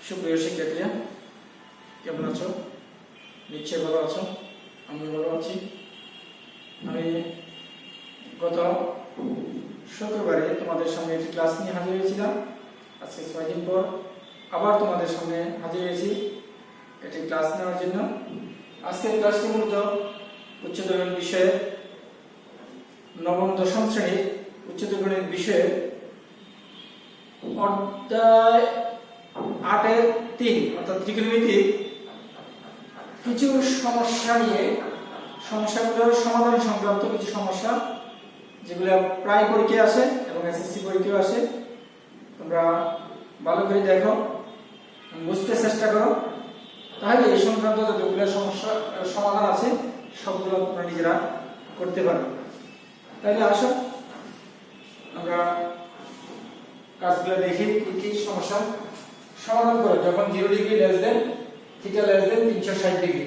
সুপ্রিয় শিক্ষার্থীরা, কেমন আছো? নিশ্চয়ই ভালো আছো। আমি ভালো আছি। আমি গত শুক্রবারে তোমাদের সামনে একটি ক্লাস নিয়ে হাজির হয়েছিলাম। আজকে 6 দিন পর আবার তোমাদের সামনে হাজির হয়েছি একটি ক্লাস নেওয়ার জন্য। আজকের ক্লাসটি মূলত উচ্চতর গণিত বিষয়ে নবম দশম শ্রেণীর উচ্চতর গণিত বিষয়ে অধ্যায় 8-3 অর্থাৎ ত্রিকোণমিতির কিছু সমস্যা নিয়ে, সমস্যাগুলোর সমাধান সংক্রান্ত কিছু সমস্যা যেগুলো প্রায় পরীক্ষায় আসে এবং এসএসসি পরীক্ষায় আসে। তোমরা ভালো করে দেখো, বুঝতে চেষ্টা করো, তাহলে এই সংক্রান্ত যতগুলো সমস্যা সমাধান আছে সবগুলো তোমরা নিজেরা করতে পারবে। তাহলে আসো আমরা কাজগুলো দেখি কি কি সমস্যা সমাধান করো। যখন 0 degree less than theta less দেন 360 ডিগ্রি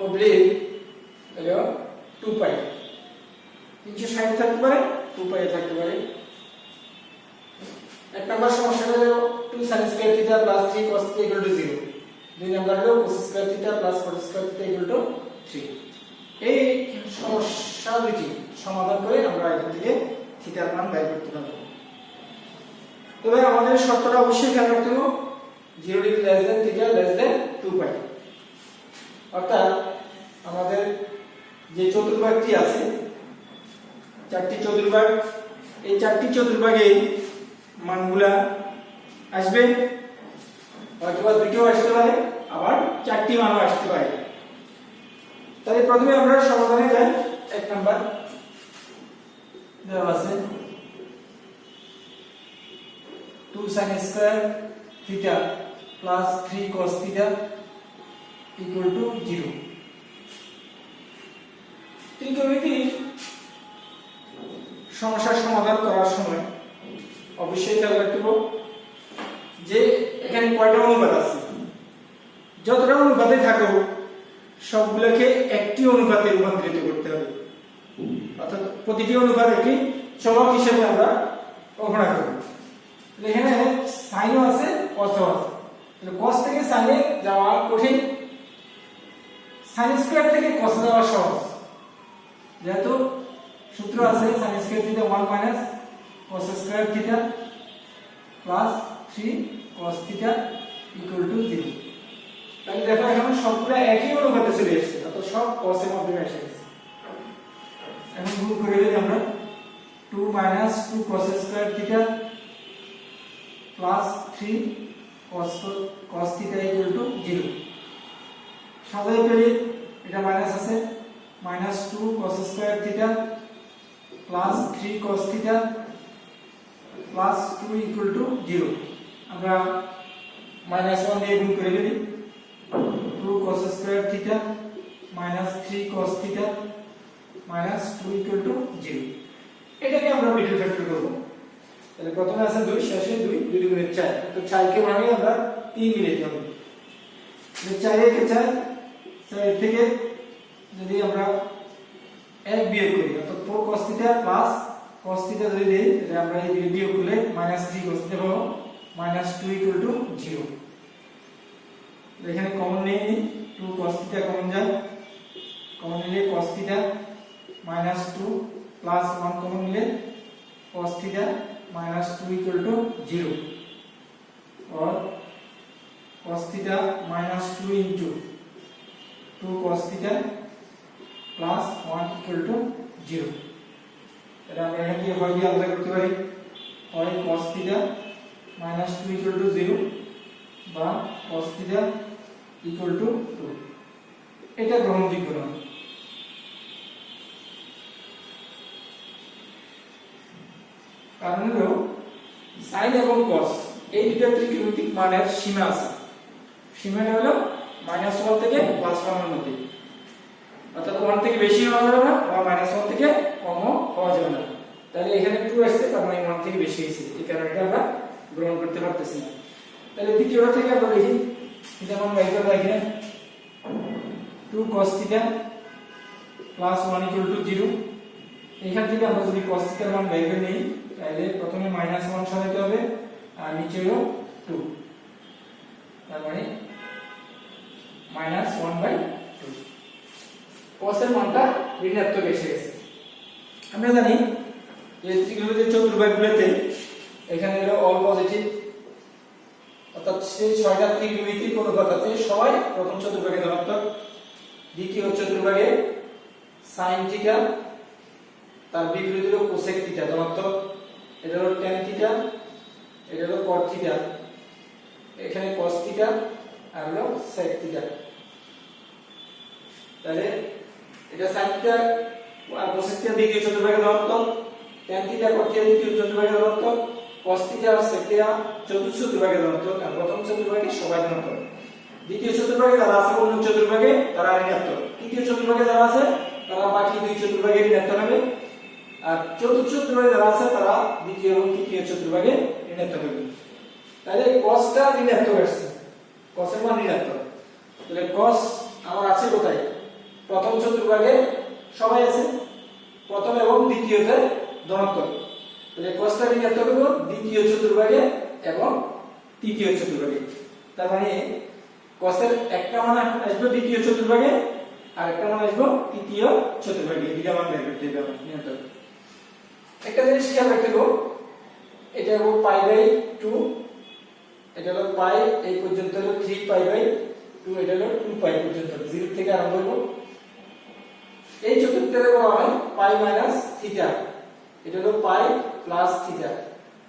অবলিক হলো 2 পাই, 360 থাকতে পারে, 2 পাই থাকতে পারে। এক নম্বর সমস্যাটা হলো 2 sin square theta plus 3 cos theta equal to 0। দুই নম্বর হলো cos square theta plus cos square theta equal two 3। এই সমস্যা দুটি সমাধান করে আমরা এখান থেকে থিটার মান বের করতে পারবো। তবে আমাদের শর্তটা অবশ্যই খেয়াল রাখতে হবে, 0 degree less than theta less than 2 পাই। অর্থাৎ আমাদের যে চতুর্ভাগটি আছে, চারটি চতুর্ভাগ, এই চারটি চতুর্ভাগে মানগুলা আসবে, হয়তো দুইটাও আসতে পারে, আবার চারটি মানও আসতে পারে। তাহলে প্রথমে আমরা সমাধানে যাই। এক নাম্বার দেওয়া আছে 2 sin square theta plus 3 cos theta equal to 0। ত্রিকোণমিতির সমস্যার সমাধান করার সময় অবশ্যই খেয়াল রাখতে হবে যে এখানে কয়টা অনুপাত আছে। যতটা অনুপাতে থাকো সবগুলোকে একটি অনুপাতে রূপান্তরিত করতে হবে, অর্থাৎ প্রতিটি অনুপাত একটি চলক হিসেবে আমরা গণনা করব। এখানে সাইনও আছে, কসও আছে। কস থেকে সাইনে যাওয়া কঠিন, সাইন স্কয়ার থেকে কস যাওয়া সহজ। যেহেতু সূত্র আছে sine square theta 1 minus cos square theta plus 3 cos theta equal to 0। তাহলে দেখো এখন সবগুলো একই অনুপাতে চলে এসেছে, অর্থাৎ সব cos এর মাধ্যমে এসে গেছে। এখন গুণ করে দিই আমরা 2 minus 2 cos square theta plus 3 cos theta equal to 0। সাজাই ফেলি, এটা মাইনাস আছে, minus 2 cos square theta plus 3 cos theta plus 2 equal to 0। আমরা মাইনাস 1 দিয়ে গুণ করে ফেলি, 2 cos square theta minus 3 cos theta minus 2 equal to 0। এটাকে আমরা মিডল ফ্যাক্টর করব। তাহলে প্রথমে আছে 2, শেষে 2, 2 গুণে 4, তো 4 কে ভাঙিয়ে আমরা 3 মিলাইতে হবে। 4 এর 4, 4 থেকে যদি আমরা 1 বিয়োগ করি, অর্থাৎ 4 cos theta plus cos theta যদি দেই, তাহলে আমরা এই দুই বিয়োগ করলে মাইনাস 3 cos থিটা পাবো, মাইনাস 2 ইকুয়াল টু 0। এখানে কমন নেই, 2 cos থিটা কমন যায়, কমন নিলে cos theta minus 2 plus 1 common নিলে cos theta minus 2 equal to 0 और cos theta minus 2 into 2 cos theta plus 1 equal to 0। এটা আমরা এখানে কি হয় দিয়ে আলাদা করতে পারি, হয় cos theta minus 2 equal to 0 বা cos थीटा इक्वल टू 2। এটা গ্রহণযোগ্য নয়। কারণ হলো সাইন এবং কস এই দুটো ত্রিকোণমিতিক মানের সীমা আছে। সীমাটা হলো -1 থেকে +1 এর মধ্যে, অর্থাৎ 1 থেকে বেশি হওয়া যাবে না বা -1 থেকে কমও হওয়া যাবে না। তাহলে এখানে 2 আসছে, তার মানে 1 থেকে বেশি হয়েছে, এই কারণে এটা আমরা গ্রহণ করতে পারতেছি না। তাহলে দ্বিতীয়টা থেকে আমরা দেখি, এটা আমরা বাইর করব। এখানে 2 cos θ + 1 = 0, এখান থেকে আমরা যদি cos থিটার মান বের করে নিই তাহলে প্রথমে -1 সরাতে হবে আর নিচে হলো 2, তার মানে -1/2 cos এর মানটা ঋণাত্মক এসে গেছে। আমরা জানি যে ত্রিভুজের চতুর্ভাগগুলোতে এখানে হলো অল পজিটিভ, অর্থাৎ সেই 6টা ত্রিভুজের অনুপাত আছে সবাই প্রথম চতুর্ভাগে ধনাত্মক, দ্বিতীয় চতুর্ভাগে sin থিটা, তার বিপরীত হলো cosec থিটা ধনাত্মক, এটা হলো tan থিটা, এটা হলো cot থিটা, এখানে cos থিটা আর হলো sec থিটা। তাহলে এটা sin থিটা আর cosec থিটা দ্বিতীয় চতুর্ভাগে ধনাত্মক, tan থিটা cot থিটা দ্বিতীয় চতুর্ভাগে ধনাত্মক, cos থিটা আর sec থিটা চতুর্থ চতুর্ভাগে ধনাত্মক, আর প্রথম চতুর্ভাগে সবাই ধনাত্মক। দ্বিতীয় চতুর্ভাগে যারা আছে অন্য চতুর্ভাগে তারা ঋণাত্মক, তৃতীয় চতুর্ভাগে যারা আছে তারা বাকি দুই চতুর্ভাগে ঋণাত্মক হবে, আর চতুর্থ চতুর্ভাগে যারা আছে তারা দ্বিতীয় এবং তৃতীয় চতুর্ভাগে ঋণাত্মক হবে। তাহলে cosটা ঋণাত্মক আসছে, cos এর মান ঋণাত্মক। তাহলে cos আমার আছে কোথায়? প্রথম চতুর্ভাগে সবাই আছে, প্রথম এবং দ্বিতীয়তে ধনাত্মক। তাহলে cosটা ঋণাত্মক হবে দ্বিতীয় চতুর্ভাগে এবং তৃতীয় চতুর্ভাগে। তার মানে cos এর একটা মান আসবে দ্বিতীয় চতুর্ভাগে আর একটা মান আসবে তৃতীয় চতুর্ভাগে, দুইটা মান বের করতে হবে ঋণাত্মক। একটা জিনিস খেয়াল রাখতে হবে, এটা হলো π/2, এটা হলো পাই এই পর্যন্ত হলো 3π/2, এটা হলো 2π পর্যন্ত, 0 থেকে আরম্ভ হলো। এই চতুর্থটাকে বলা হয় পাই মাইনাস থিটা, এটা হলো পাই প্লাস থিটা,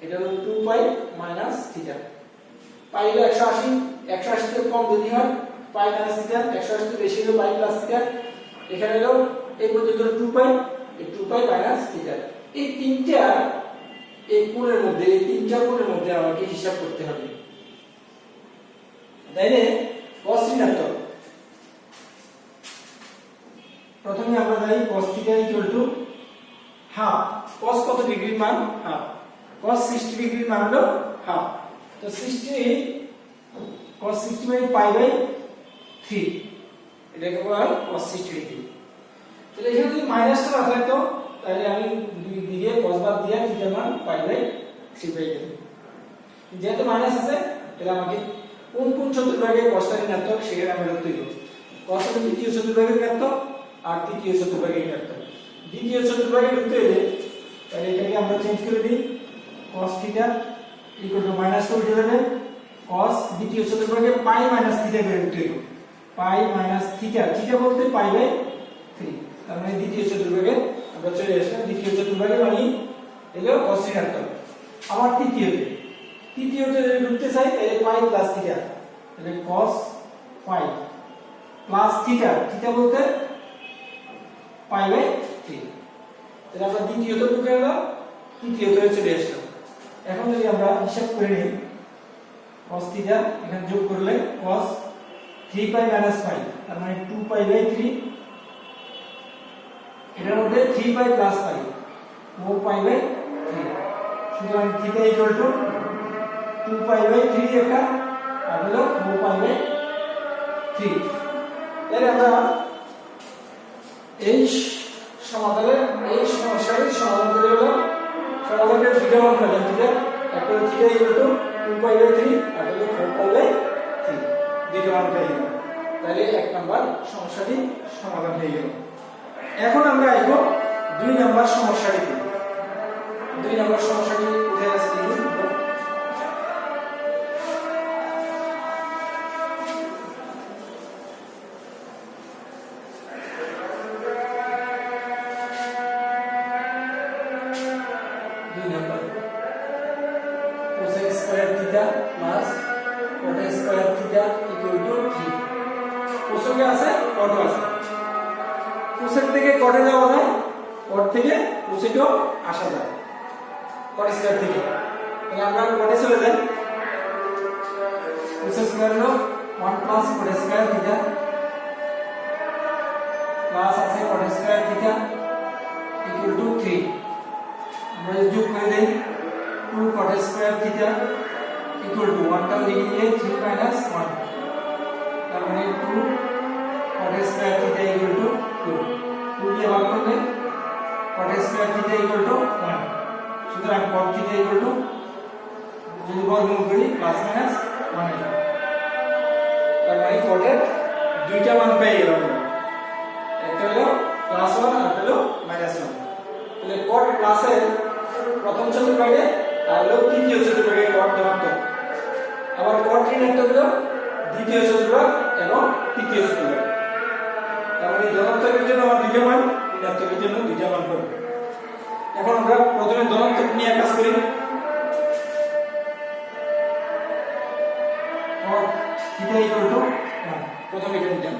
এটা হলো 2π মাইনাস থিটা। পাই হলো 180, 180 থেকে কম যদি হয় পাই মাইনাস থিটা, 180 থেকে বেশি হলে পাই প্লাস থিটা। এখানে হলো এই পর্যন্ত হলো 2π, এই 2π মাইনাস থিটা। এই তিনটা এই কোণের মধ্যে, এই তিনটা কোণের মধ্যে আমাকে হিসাব করতে হবে। তাইলে cos ঋণাত্মক, প্রথমে আমরা জানি cos theta equal to half, cos কত ডিগ্রির মান? হাফ। cos 60 ডিগ্রির মান হলো হাফ। তো 60 cos 60 মানে π/3, এটাকে বলা হয় cos 60 ডিগ্রি। তাহলে এখানে যদি মাইনাসটা না থাকতো তাহলে আমি দুই দিকে cos বাদ দিয়ে থিটার মান π/3 পেয়ে যেতাম। যেহেতু মাইনাস আছে তাহলে আমাকে কোন কোন চতুর্ভাগে cosটা ঋণাত্মক সেখানে আমরা ধরতে হবে। cos এর দ্বিতীয় চতুর্ভাগে ঋণাত্মক আর তৃতীয় চতুর্ভাগে ঋণাত্মক। দ্বিতীয় চতুর্ভাগে ঢুকতে হলে তাহলে এটাকে আমরা চেঞ্জ করে দিই, cos theta equal two minus করে দেবে cos দ্বিতীয় চতুর্ভাগে পাই মাইনাস থিটা করে ঢুকতে হবে, পাই মাইনাস থিটা, থিটা বলতে π/3। তার মানে দ্বিতীয় চতুর্ভাগে আমরা চলে আসলাম, দ্বিতীয় চতুর্ভাগে মানে এলো cos ঋণাত্মক। আবার তৃতীয়তে যদি ঢুকতে চাই তাহলে পাই প্লাস থিটা, তাহলে cos পাই প্লাস থিটা, থিটা বলতে π/3। তাহলে আমরা দ্বিতীয়তে ঢুকে গেলাম, তৃতীয়তে চলে আসলাম। এখন যদি আমরা হিসাব করে নিই cos থিটা এখানে যোগ করলে cos 3π - π, তার মানে 2π/3, এটার মধ্যে 3π প্লাস π 4π/3। সুতরাং থিটা ইকুয়াল টু 2π/3 একটা আর হলো 4π/3। তাহলে আমরা এই সমাধানের এই সমস্যার সমাধান করে হলো সমাধানের থিটা মান পেলাম, থিটা একটা থিটা ইকুয়াল টু 2π/3 আর হলো 4π/3, দুইটা মান পেয়ে গেলাম। তাহলে এক নাম্বার সমস্যাটি সমাধান হয়ে গেল। এখন আমরা আসব 2 নাম্বার সমস্যাটিতে। 2 নাম্বার সমস্যাটি কোথায় আছে দেখুন। 2 number cosec square theta plus cot square theta equal two 3। cosec আছে, cot আছে। cosec থেকে cot এ যাওয়া যায়, cot থেকে cosec এও আসা যায়, cot স্কয়ার থেকে। তাহলে আমরা cot এ চলে যাই, cosec স্কয়ার হলো 1 plus cot square theta plus আছে cot square theta equal two 3। আমরা যোগ করে দেই 2 cot square theta equal two 1 টা লিখে দিলে 3 মাইনাস 1, তার মানে 2 cot square theta equal two 2। 2 দিয়ে ভাগ করলে cot square theta equal two 1 সুতরাং cot থিটা ইকুয়াল টু যদি বর্গমূল করি প্লাস মাইনাস 1 হবে তার মানে cot এর দুইটা মান পেয়ে গেলাম একটা হলো +1 আর একটা হলো -1 তাহলে cot প্লাসের প্রথম চতুর্ভাগে আর হলো তৃতীয় চতুর্ভাগে cot ধনাত্মক আবার cot ঋণাত্মক হলো দ্বিতীয় চতুর্ভাগ এবং তৃতীয় চতুর্ভাগ তার মানে ধনাত্মকের জন্য আমার দুইটা মান ঋণাত্মকের জন্য দুইটা মান পাবো এখন আমরা প্রথমে ধনাত্মক নিয়ে কাজ করি cot থিটা ইকুয়াল টু 1 প্রথমে এটা নিলাম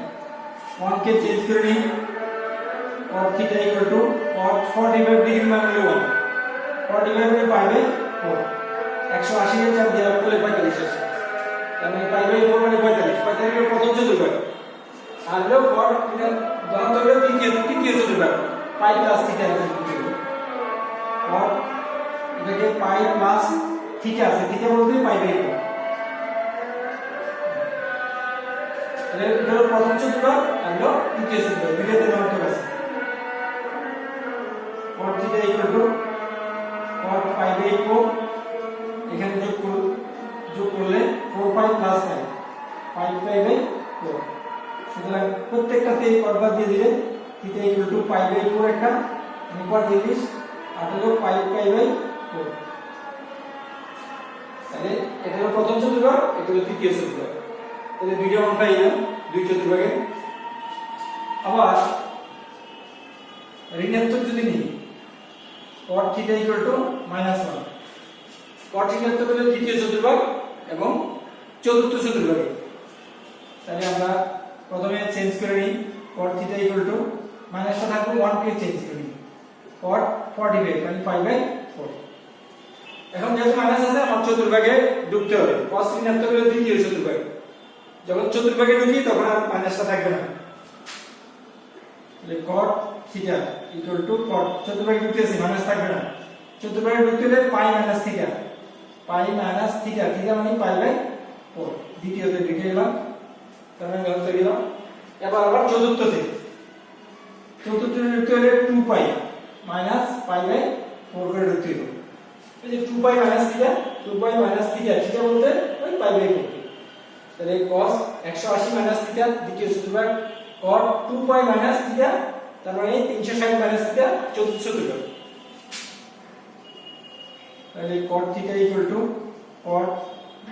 1 কে চেঞ্জ করে নিই cot theta equal to cot 45 degree মান হলো 1 45 বাই পাই বাই 4 180 এর 4 দিয়ে করলে 45 আসে তার মানে পাই বাই 4 মানে 45 45 এর প্রথম চতুর্ভাগ আর হলো cot এটা ধনাত্মকের তৃতীয় চতুর্ভাগ পাই প্লাস থিটা cot এটাকে পাই প্লাস থিটা আছে থিটা বলতে পাই বাই 4 তাহলে এটা হলো প্রথম চতুর্ভাগ আর হলো তৃতীয় চতুর্ভাগ দুইটাতে ধনাত্মক আছে cot theta equal to cot pi by 4 এখানে যোগ করলে 4 পাই প্লাস পাই পাই বাই 4 সুতরাং প্রত্যেকটাতে cot বাদ দিয়ে দিলে theta equal to pi by 4 একটা নিকট 30 আর হলো পাই পাই বাই 4 তাহলে এটা হলো প্রথম চতুর্ভাগ এটা হলো তৃতীয় চতুর্ভাগ তাহলে দুইটা মান পাইলাম দুই চতুর্ভাগে আবার ঋণাত্মক যদি নিই cot theta equal two -1 cot ঋণাত্মক হলো তৃতীয় চতুর্ভাগ এবং চতুর্থ চতুর্ভাগে তাহলে আমরা প্রথমে চেঞ্জ করে নিই cot থিটা ইকুয়াল টু মাইনাসটা থাকবে 1 কে চেঞ্জ করে নিই cot 45 মানে পাই বাই 4 এখন যেহেতু মাইনাস আছে আমার চতুর্ভাগে ঢুকতে হবে cos ঋণাত্মক হলো তৃতীয় চতুর্ভাগ যখন চতুর্ভাগে ঢুকি তখন আর মাইনাসটা থাকবে না তাহলে cot theta equal to cot চতুর্ভাগে ঢুকতেছি মাইনাস থাকবে না চতুর্ভাগে ঢুকতে হলে পাই মাইনাস থিটা থিটা মানে পাই বাই 4 দ্বিতীয়তে ঢুকে গেলাম তার মানে ধরতে গেলাম এবার আবার চতুর্থতে ঢুকতে হলে 2 পাই মাইনাস পাই বাই 4 করে ঢুকতে হবে এই যে 2 পাই মাইনাস থিটা থিটা বলতে ওই পাই বাই 4 তাহলে cos 180 মাইনাস থিটা দ্বিতীয় চতুর্ভাগ cot 2 পাই মাইনাস থিটা তার মানে 360 মাইনাস থিটা চতুর্থ চতুর্ভাগ তাহলে cot theta equal to cot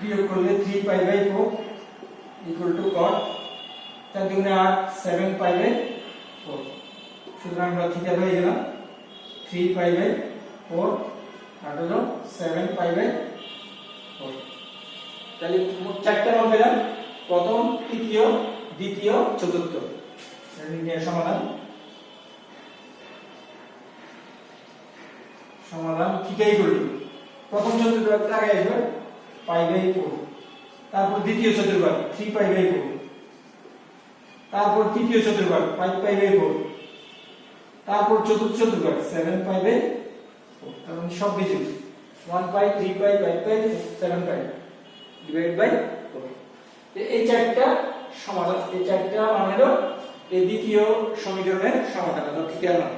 বিয়োগ করলে 3 pi by 4 equal to cot 4 দুগুণে 8 7 পাই বাই 4 সুতরাং আমরা থিটা পেয়ে গেলাম 3 পাই বাই 4 আর হলো 7 পাই বাই 4 তাহলে মোট চারটা মান পেলাম প্রথম তৃতীয় দ্বিতীয় চতুর্থ নির্ণয় সমাধান থিটা ইকুয়াল টু প্রথম চতুর্ভাগটা আগে আসবে পাই বাই 4 তারপর দ্বিতীয় চতুর্ভাগ 3 পাই বাই 4 তারপর তৃতীয় চতুর্ভাগ 5 পাই বাই 4 তারপর চতুর্থ চতুর্ভাগ 7 পাই বাই 4 তার মানে সব কিছু 1 পাই 3 পাই 5 পাই 7 পাই ডিভাইড বাই 4 এই চারটা সমাধান এই চারটা মান হলো এই দ্বিতীয় সমীকরণের সমাধান অর্থাৎ থিটার মান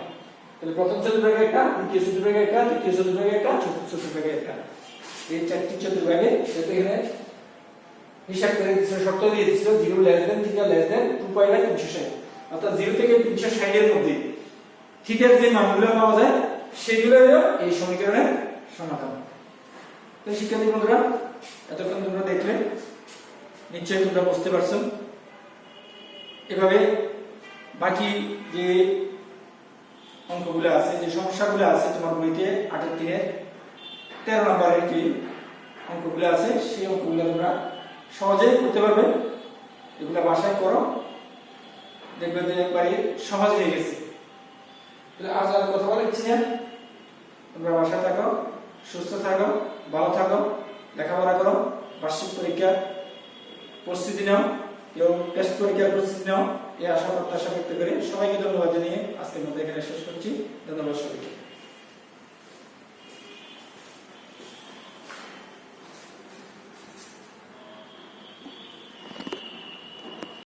তাহলে প্রথম চতুর্ভাগে একটা দ্বিতীয় চতুর্ভাগে একটা তৃতীয় চতুর্ভাগে একটা চতুর্থ চতুর্ভাগে একটা এই চারটি চতুর্ভাগে এখানে হিসাব করে দিয়েছিল শর্ত দিয়ে দিয়েছিল 0 less than theta less than 2 pi by 360 অর্থাৎ 0 থেকে 360 এর মধ্যে থিটার যে মানগুলো পাওয়া যায় সেগুলো হলো এই সমীকরণের সমাধান তো শিক্ষার্থী বন্ধুরা এতক্ষণ তোমরা দেখলে নিশ্চয়ই তোমরা বুঝতে পারছো এভাবে বাকি যে অঙ্কগুলো আছে যে সমস্যাগুলো আছে তোমার বইতে 8 এর 13 নম্বরের যে অঙ্কগুলো আছে সেই অঙ্কগুলো তোমরা সহজেই করতে পারবে এগুলো বাসায় করো দেখবে যে একবারে সহজ হয়ে গেছে তাহলে আজ আর কথা বলার ইচ্ছে নেই তোমরা বাসায় থাকো সুস্থ থাকো ভালো থাকো লেখাপড়া করো বার্ষিক পরীক্ষার প্রস্তুতি নাও কেউ টেস্ট পরীক্ষার প্রস্তুতি নাও এই আশা প্রত্যাশা ব্যক্ত করে সবাইকে ধন্যবাদ জানিয়ে আজকের মতো এখানে শেষ করছি ধন্যবাদ সবাইকে।